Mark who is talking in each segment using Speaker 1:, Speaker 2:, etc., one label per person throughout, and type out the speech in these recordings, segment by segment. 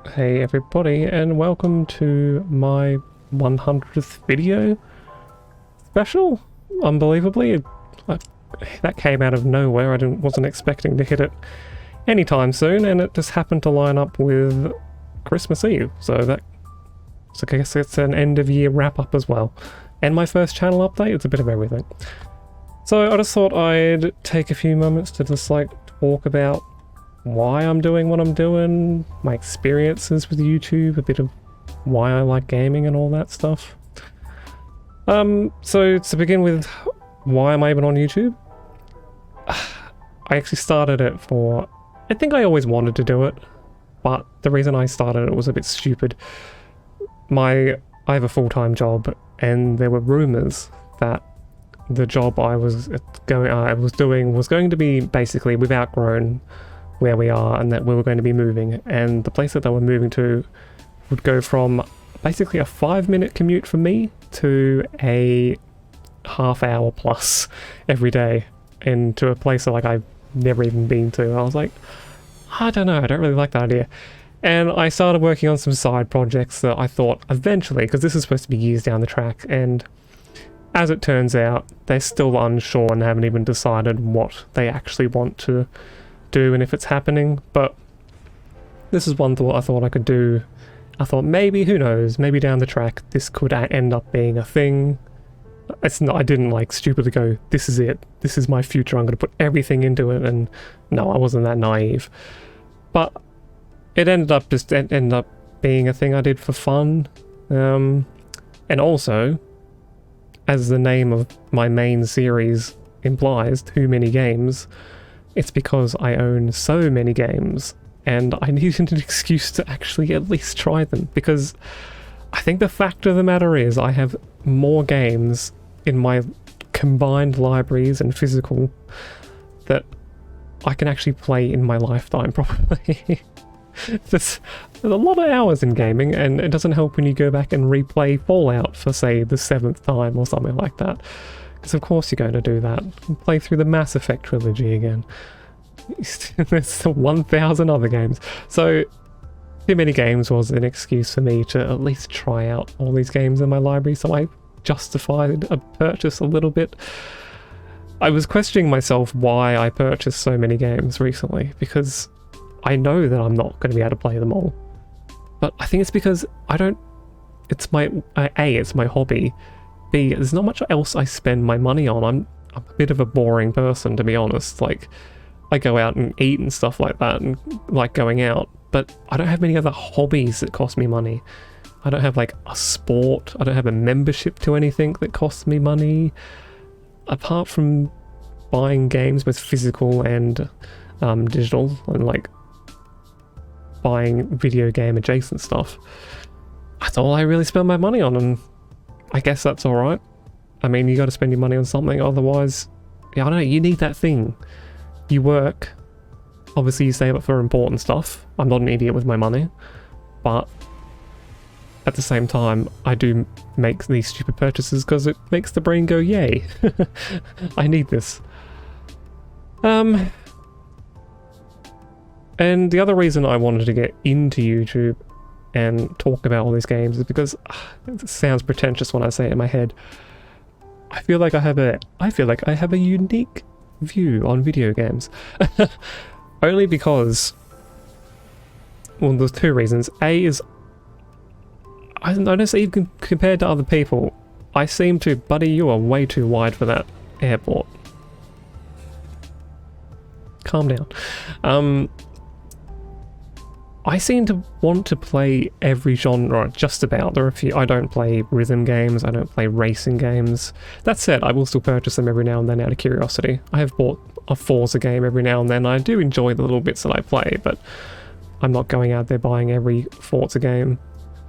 Speaker 1: Hey everybody, and welcome to my 100th video special. Unbelievably, that came out of nowhere. Wasn't expecting to hit it anytime soon, and it just happened to line up with Christmas Eve. So I guess it's an end of year wrap up as well, and my first channel update. It's a bit of everything. So I just thought I'd take a few moments to just like talk about why I'm doing what I'm doing, my experiences with YouTube, a bit of why I like gaming and all that stuff. So to begin with, why am I even on YouTube? I actually started it for... I think I always wanted to do it, but the reason I started it was a bit stupid. I have a full-time job, and there were rumors that the job I was doing was going to be basically, we've outgrown where we are and that we were going to be moving, and the place that they were moving to would go from basically a 5-minute commute for me to a half-hour plus every day, and to a place that like I've never even been to. I was like, I don't know, I don't really like that idea. And I started working on some side projects that I thought eventually, because this is supposed to be years down the track, and as it turns out, they're still unsure and haven't even decided what they actually want to do and if it's happening. But this is one thought I thought I could do. I thought maybe, who knows, maybe down the track this could end up being a thing. It's not, I didn't like stupidly go, this is it, this is my future, I'm going to put everything into it, and no, I wasn't that naive. But it ended up being a thing I did for fun. And also, as the name of my main series implies, too many games, it's because I own so many games, and I needed an excuse to actually at least try them, because I think the fact of the matter is I have more games in my combined libraries and physical that I can actually play in my lifetime, probably. There's a lot of hours in gaming, and it doesn't help when you go back and replay Fallout for, say, the 7th time or something like that. Because of course you're going to do that. Play through the Mass Effect trilogy again. There's 1,000 other games. So, too many games was an excuse for me to at least try out all these games in my library, so I justified a purchase a little bit. I was questioning myself why I purchased so many games recently, because I know that I'm not going to be able to play them all. But I think it's because I don't... It's my... A, it's my hobby. B, there's not much else I spend my money on. I'm a bit of a boring person, to be honest. Like, I go out and eat and stuff like that, and like going out, but I don't have many other hobbies that cost me money. I don't have like a sport, I don't have a membership to anything that costs me money. Apart from buying games, both physical and digital, and like buying video game adjacent stuff. That's all I really spend my money on, and I guess that's alright. I mean, you gotta spend your money on something, otherwise, yeah, I don't know, you need that thing. You work, obviously you save it for important stuff. I'm not an idiot with my money, but at the same time, I do make these stupid purchases because it makes the brain go, yay, I need this. And the other reason I wanted to get into YouTube and talk about all these games is because it sounds pretentious when I say it in my head. I feel like I have a unique view on video games. Only because, well, there's two reasons. A is, I notice even compared to other people, I seem to, buddy, you are way too wide for that airport. Calm down. I seem to want to play every genre, just about. There are a few. I don't play rhythm games, I don't play racing games. That said, I will still purchase them every now and then out of curiosity. I have bought a Forza game every now and then. I do enjoy the little bits that I play, but I'm not going out there buying every Forza game,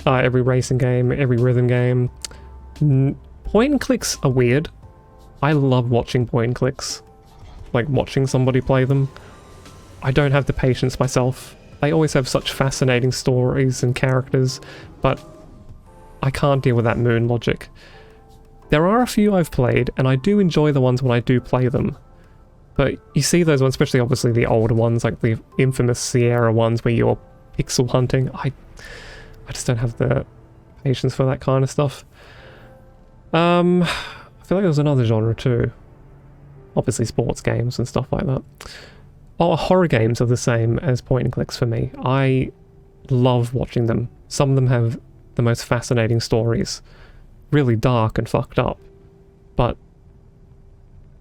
Speaker 1: every racing game, every rhythm game. Point and clicks are weird. I love watching point and clicks. Like watching somebody play them. I don't have the patience myself. They always have such fascinating stories and characters, but I can't deal with that moon logic. There are a few I've played, and I do enjoy the ones when I do play them. But you see those ones, especially obviously the older ones, like the infamous Sierra ones where you're pixel hunting. I just don't have the patience for that kind of stuff. I feel like there's another genre too. Obviously sports games and stuff like that. Oh, horror games are the same as point and clicks for me. I love watching them. Some of them have the most fascinating stories. Really dark and fucked up. But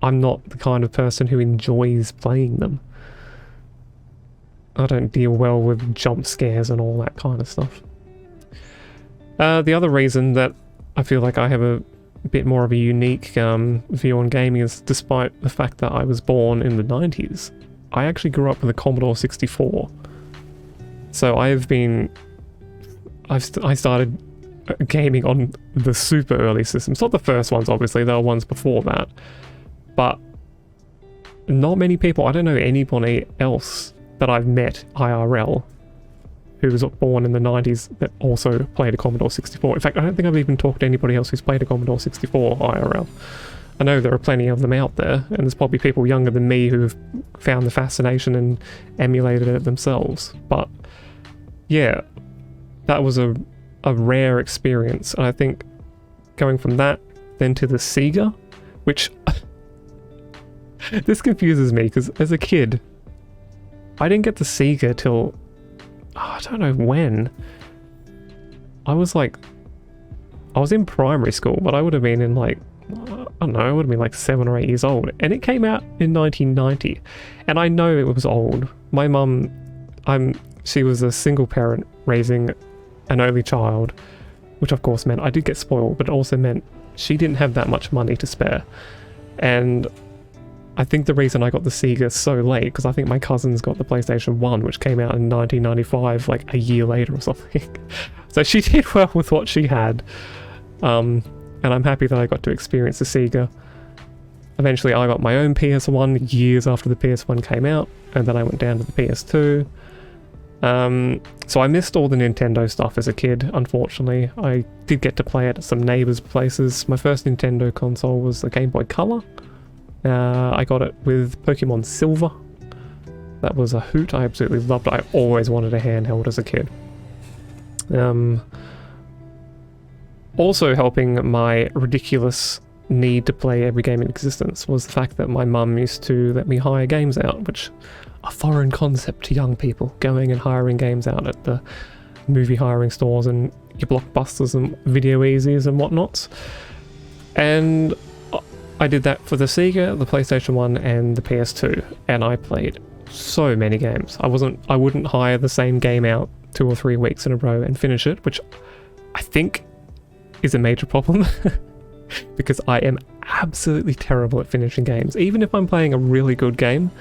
Speaker 1: I'm not the kind of person who enjoys playing them. I don't deal well with jump scares and all that kind of stuff. The other reason that I feel like I have a bit more of a unique view on gaming is, despite the fact that I was born in the 90s, I actually grew up with a Commodore 64. So I started gaming on the super early systems. Not the first ones, obviously, there were ones before that. But not many people, I don't know anybody else that I've met IRL who was born in the 90s that also played a Commodore 64. In fact, I don't think I've even talked to anybody else who's played a Commodore 64 IRL. I know there are plenty of them out there, and there's probably people younger than me who've found the fascination and emulated it themselves. But yeah, that was a rare experience. And I think going from that then to the Sega, which this confuses me because as a kid, I didn't get the Sega till I don't know when. I was in primary school, but I would have been in like, I don't know, I would have been like 7 or 8 years old. And it came out in 1990. And I know it was old. My mum, she was a single parent raising an only child, which of course meant I did get spoiled, but it also meant she didn't have that much money to spare. And I think the reason I got the Sega so late, because I think my cousins got the PlayStation 1, which came out in 1995, like a year later or something. So she did well with what she had. And I'm happy that I got to experience the Sega. Eventually I got my own PS1 years after the PS1 came out, and then I went down to the PS2. So I missed all the Nintendo stuff as a kid, unfortunately. I did get to play it at some neighbours' places. My first Nintendo console was the Game Boy Color. I got it with Pokemon Silver. That was a hoot. I absolutely loved it. I always wanted a handheld as a kid. Also helping my ridiculous need to play every game in existence was the fact that my mum used to let me hire games out, which a foreign concept to young people, going and hiring games out at the movie hiring stores and your Blockbusters and Video Easies and whatnots. And I did that for the Sega, the PlayStation 1 and the PS2, and I played so many games. I wouldn't hire the same game out 2 or 3 weeks in a row and finish it, which I think is a major problem because I am absolutely terrible at finishing games. Even if I'm playing a really good game,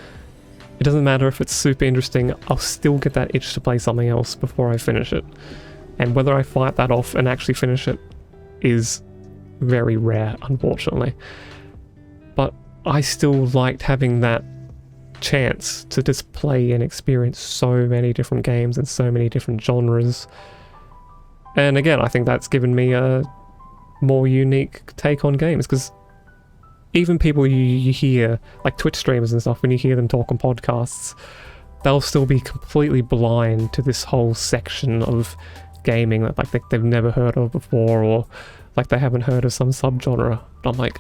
Speaker 1: it doesn't matter if it's super interesting, I'll still get that itch to play something else before I finish it. And whether I fight that off and actually finish it is very rare, unfortunately. But I still liked having that chance to just play and experience so many different games and so many different genres. And again, I think that's given me a more unique take on games, because even people you hear, like Twitch streamers and stuff, when you hear them talk on podcasts, they'll still be completely blind to this whole section of gaming that like they've never heard of before, or like they haven't heard of some subgenre. But I'm like,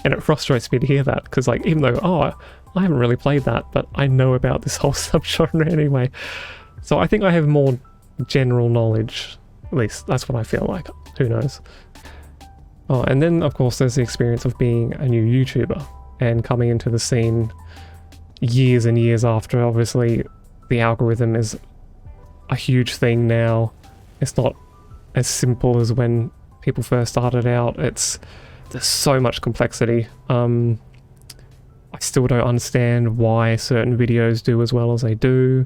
Speaker 1: and it frustrates me to hear that, because like, even though, I haven't really played that, but I know about this whole subgenre anyway. So I think I have more general knowledge, at least that's what I feel like. Who knows? Oh, and then of course there's the experience of being a new YouTuber and coming into the scene years and years after. Obviously the algorithm is a huge thing now. It's not as simple as when people first started out. There's so much complexity. I still don't understand why certain videos do as well as they do.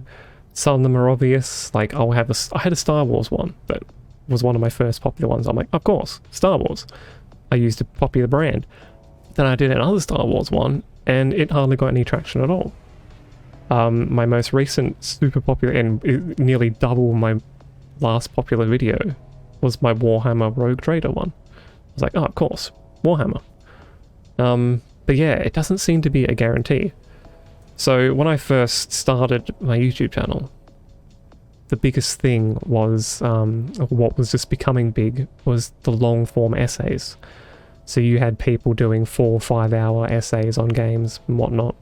Speaker 1: Some of them are obvious, like I had a Star Wars one that was one of my first popular ones. I'm like, of course, Star Wars. I used a popular brand. Then I did another Star Wars one, and it hardly got any traction at all. My most recent super popular, and nearly double my last popular video, was my Warhammer Rogue Trader one. I was like, oh, of course, Warhammer. But yeah, it doesn't seem to be a guarantee. So when I first started my YouTube channel, the biggest thing was, what was just becoming big, was the long form essays. So you had people doing 4 or 5 hour essays on games and whatnot.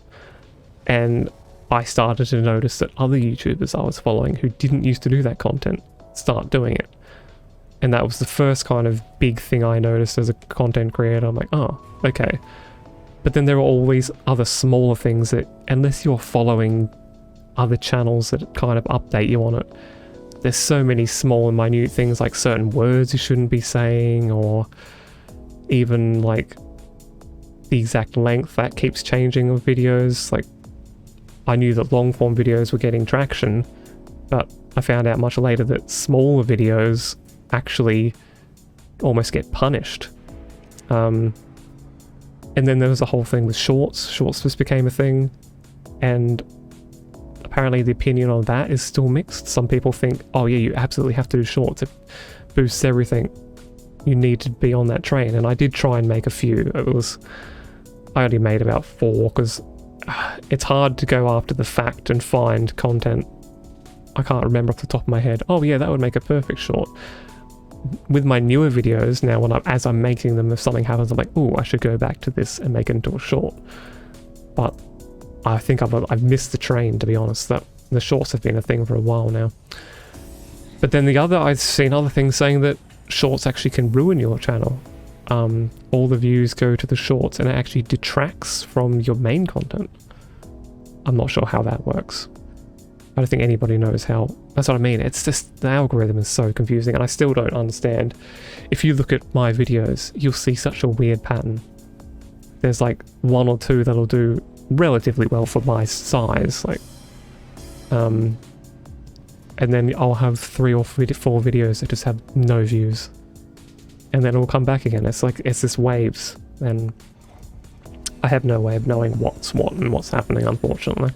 Speaker 1: And I started to notice that other YouTubers I was following who didn't used to do that content start doing it. And that was the first kind of big thing I noticed as a content creator. I'm like, oh, okay. But then there are all these other smaller things that, unless you're following other channels that kind of update you on it, there's so many small and minute things, like certain words you shouldn't be saying, or even like the exact length that keeps changing of videos. Like, I knew that long form videos were getting traction, but I found out much later that smaller videos actually almost get punished. And then there was a whole thing with shorts. Shorts just became a thing, and apparently the opinion on that is still mixed. Some people think, oh yeah, you absolutely have to do shorts, it boosts everything, you need to be on that train. And I did try and make a few. I only made about 4, because it's hard to go after the fact and find content. I can't remember off the top of my head, oh yeah, that would make a perfect short. With my newer videos now, as I'm making them, if something happens, I'm like, oh, I should go back to this and make it into a short. But I think I've missed the train, to be honest. That the shorts have been a thing for a while now. But then I've seen other things saying that shorts actually can ruin your channel. All the views go to the shorts and it actually detracts from your main content. I'm not sure how that works. I don't think anybody knows how. That's what I mean. It's just, the algorithm is so confusing, and I still don't understand. If you look at my videos, you'll see such a weird pattern. There's like 1 or 2 that'll do relatively well for my size, like, and then I'll have 3 or 4 videos that just have no views, and then it'll come back again. It's like, it's just waves, and I have no way of knowing what's what and what's happening, unfortunately.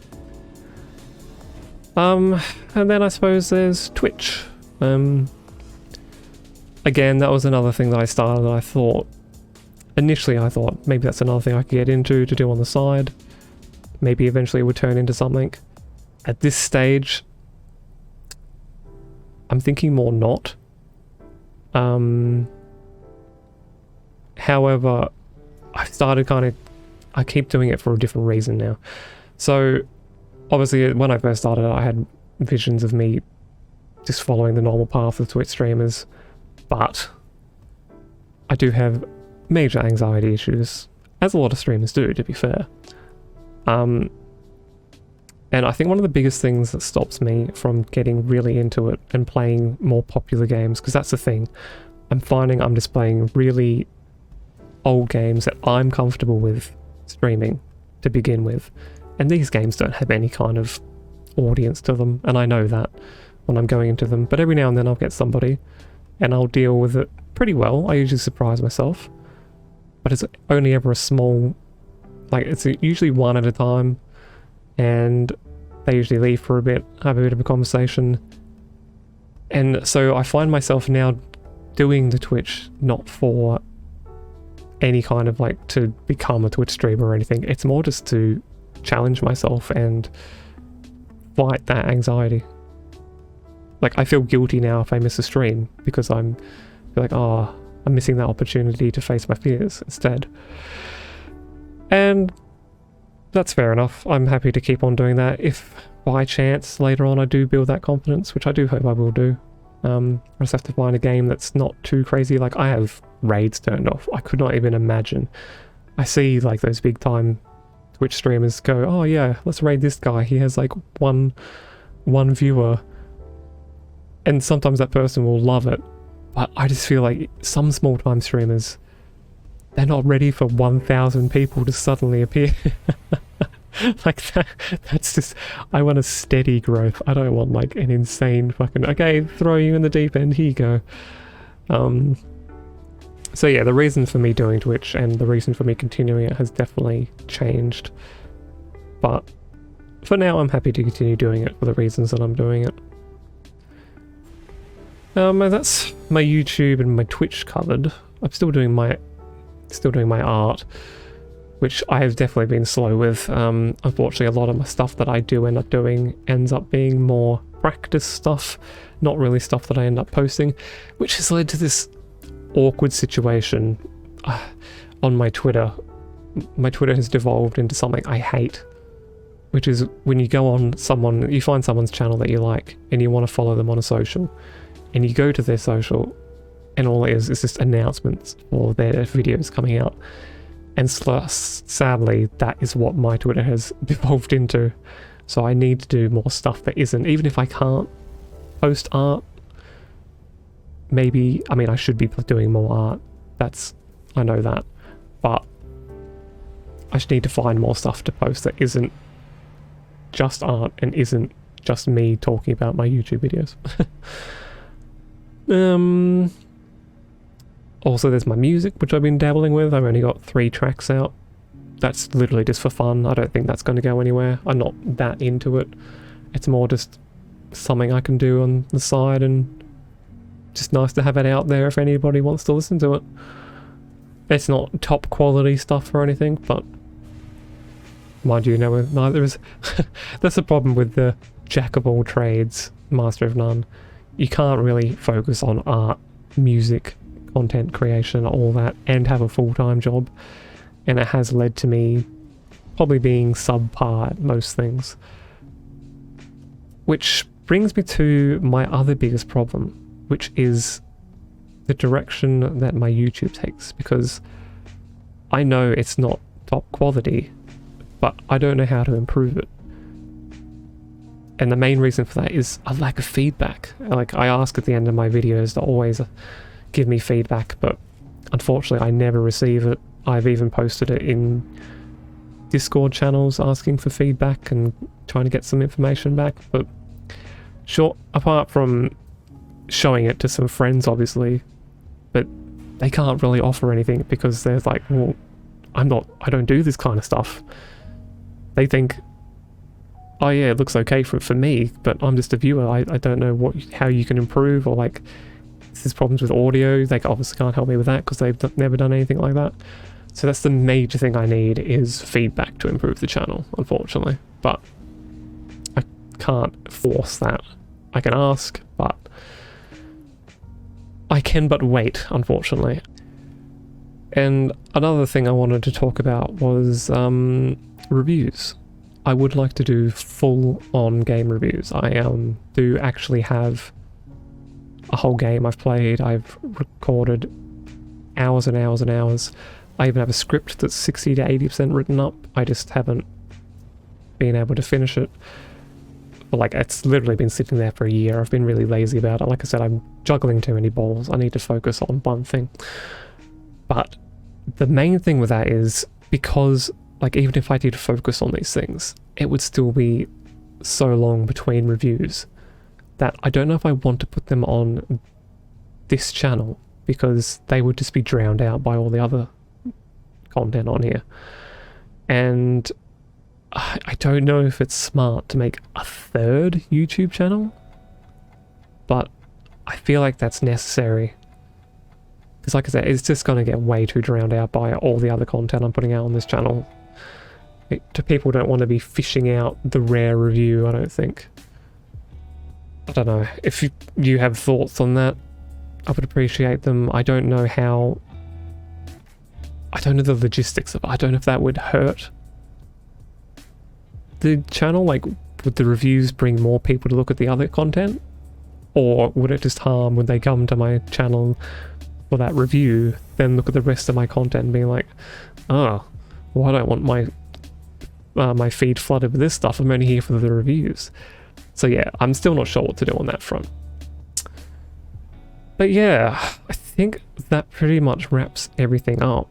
Speaker 1: And then I suppose there's Twitch. Again, that was another thing that I started that I thought, initially I thought maybe that's another thing I could get into to do on the side. Maybe eventually it would turn into something. At this stage, I'm thinking more not. However, I've started I keep doing it for a different reason now. So, obviously, when I first started, I had visions of me just following the normal path of Twitch streamers, but I do have major anxiety issues, as a lot of streamers do, to be fair. And I think one of the biggest things that stops me from getting really into it and playing more popular games, because that's the thing, I'm finding I'm just playing really old games that I'm comfortable with streaming to begin with. And these games don't have any kind of audience to them, and I know that when I'm going into them. But every now and then I'll get somebody, and I'll deal with it pretty well. I usually surprise myself. But it's only ever a small... Like, it's usually 1 at a time, and they usually leave for a bit, have a bit of a conversation. And so I find myself now doing the Twitch not for any kind of, like, to become a Twitch streamer or anything. It's more just to challenge myself and fight that anxiety. Like, I feel guilty now if I miss a stream, because I'm like, oh, I'm missing that opportunity to face my fears instead. And that's fair enough. I'm happy to keep on doing that. If by chance later on I do build that confidence, which I do hope I will do, I just have to find a game that's not too crazy. Like, I have raids turned off. I could not even imagine. I see like those big time Twitch streamers go, oh yeah, let's raid this guy, he has like one viewer, and sometimes that person will love it, but I just feel like some small time streamers, they're not ready for 1,000 people to suddenly appear. Like that's just, I want a steady growth. I don't want like an insane fucking, okay, throw you in the deep end, here you go. So yeah, the reason for me doing Twitch and the reason for me continuing it has definitely changed. But for now, I'm happy to continue doing it for the reasons that I'm doing it. And that's my YouTube and my Twitch covered. I'm still doing my art, which I have definitely been slow with. Unfortunately, a lot of my stuff that I do end up doing ends up being more practice stuff, not really stuff that I end up posting, which has led to this awkward situation on my Twitter. My Twitter has devolved into something I hate, which is when you go on you find someone's channel that you like and you want to follow them on a social, and you go to their social and all it is just announcements for their videos coming out. And sadly, that is what my Twitter has devolved into. So I need to do more stuff that isn't, even if I can't post art, maybe, I mean, I should be doing more art. I know that. But I just need to find more stuff to post that isn't just art and isn't just me talking about my YouTube videos. Also, there's my music, which I've been dabbling with. I've only got 3 tracks out. That's literally just for fun. I don't think that's going to go anywhere. I'm not that into it. It's more just something I can do on the side, and just nice to have it out there if anybody wants to listen to it. It's not top quality stuff or anything, but mind you, no, neither is. That's the problem with the jack of all trades, master of none. You can't really focus on art, music, content creation, all that, and have a full-time job. And it has led to me probably being subpar at most things. Which brings me to my other biggest problem, which is the direction that my YouTube takes, because I know it's not top quality, but I don't know how to improve it. And the main reason for that is a lack of feedback. Like, I ask at the end of my videos to always give me feedback, but unfortunately I never receive it. I've even posted it in Discord channels asking for feedback and trying to get some information back, but sure, apart from showing it to some friends obviously, but they can't really offer anything because they're like, well, I don't do this kind of stuff. They think, oh yeah, it looks okay for me, but I'm just a viewer. I don't know how you can improve, or like, there's problems with audio. They obviously can't help me with that because they've never done anything like that. So that's the major thing I need, is feedback to improve the channel, unfortunately. But I can't force that. I can ask, but I can but wait, unfortunately. And another thing I wanted to talk about was reviews. I would like to do full-on game reviews. I do actually have a whole game I've played. I've recorded hours and hours and hours. I even have a script that's 60 to 80% written up. I just haven't been able to finish it. But like, it's literally been sitting there for a year. I've been really lazy about it. Like I said, I'm juggling too many balls. I need to focus on one thing. But the main thing with that is, because like, even if I did focus on these things, it would still be so long between reviews that I don't know if I want to put them on this channel, because they would just be drowned out by all the other content on here. And I don't know if it's smart to make a third YouTube channel, but I feel like that's necessary. Because like I said, it's just going to get way too drowned out by all the other content I'm putting out on this channel. People don't want to be fishing out the rare review, I don't think. I don't know. If you have thoughts on that, I would appreciate them. I don't know the logistics of it. I don't know if that would hurt the channel. Like, would the reviews bring more people to look at the other content? Or would it just harm when they come to my channel for that review, then look at the rest of my content and be like, oh, well, I don't want my feed flooded with this stuff. I'm only here for the reviews. So yeah, I'm still not sure what to do on that front. But yeah, I think that pretty much wraps everything up.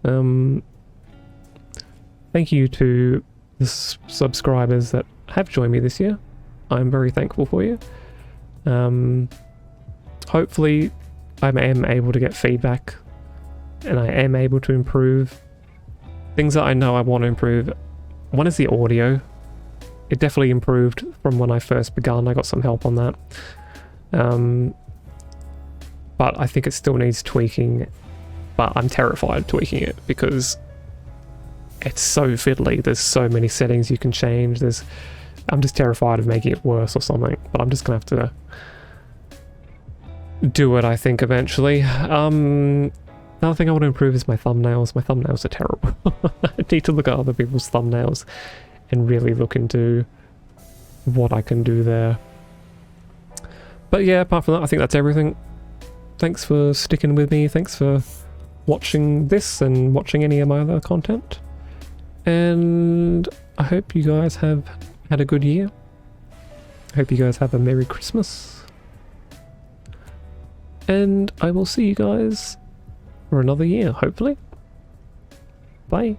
Speaker 1: Thank you to the subscribers that have joined me this year. I'm very thankful for you. Hopefully I am able to get feedback and I am able to improve things that I know I want to improve. One is the audio. It definitely improved from when I first begun. I got some help on that. But I think it still needs tweaking. But I'm terrified of tweaking it because it's so fiddly. There's so many settings you can change. There's I'm just terrified of making it worse or something, but I'm just gonna have to do it, I think, eventually. Another thing I want to improve is my thumbnails. My thumbnails are terrible. I need to look at other people's thumbnails and really look into what I can do there. But yeah, apart from that, I think that's everything. Thanks for sticking with me. Thanks for watching this and watching any of my other content. And I hope you guys have had a good year. I hope you guys have a Merry Christmas. And I will see you guys for another year, hopefully. Bye.